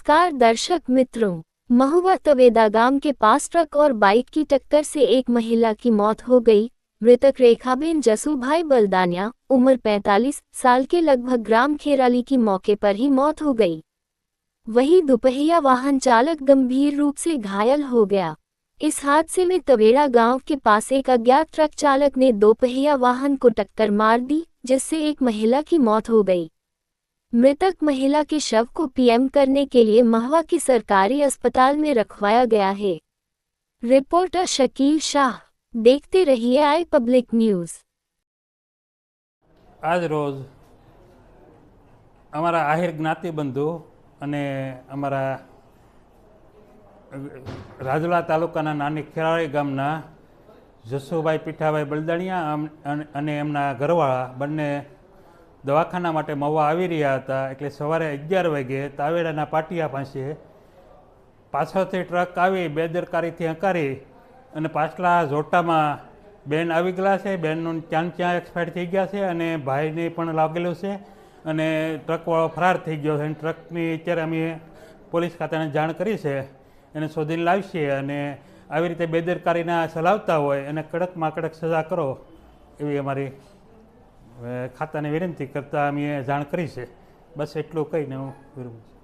नमस्कार दर्शक मित्रों, महुआ तवेदा गांव के पास ट्रक और बाइक की टक्कर से एक महिला की मौत हो गई। मृतक रेखाबेन जसूभाई बलदानिया, उम्र 45 साल के लगभग ग्राम खेराली की मौके पर ही मौत हो गई। वहीं दुपहिया वाहन चालक गंभीर रूप से घायल हो गया। इस हादसे में तवेड़ा गांव के पास एक अज्ञात ट्रक चालक ने दोपहिया वाहन को टक्कर मार दी, जिससे एक महिला की मौत हो गई। मृतक महिला के शव को पीएम करने के लिए महुआ की सरकारी अस्पताल में रखवाया गया है। रिपोर्टर शकील शाह, देखते रहिए आई पब्लिक न्यूज। आज रोज अमरा आहिर ज्ञाति बंधु अने अमरा રાજુલા તાલુકાના નાની ખેરાળી ગામના જસુભાઈ પીઠાભાઈ બલદાણિયા અને એમના ઘરવાળા બંને દવાખાના માટે મહુવા આવી રહ્યા હતા। એટલે સવારે 11 વાગે તાવેડાના પાટિયા પાસે પાછળથી ટ્રક આવી બેદરકારીથી હંકારી અને પાછલા જોટામાં બેન આવી ગયેલા છે। બેનનું ત્યાં એક્સપાયર થઈ ગયા છે અને ભાઈને પણ લાગેલું છે અને ટ્રકવાળો ફરાર થઈ ગયો છે। ટ્રકની અત્યારે અમે પોલીસ ખાતાને જાણ કરી છે, એને શોધીને લાવશે અને આવી રીતે બેદરકારીના ચલાવતા હોય એને કડકમાં કડક સજા કરો એવી અમારી ખાતાને વિનંતી કરતાં અમે જાણ કરી છે। બસ એટલું કહીને હું વિરમું છું।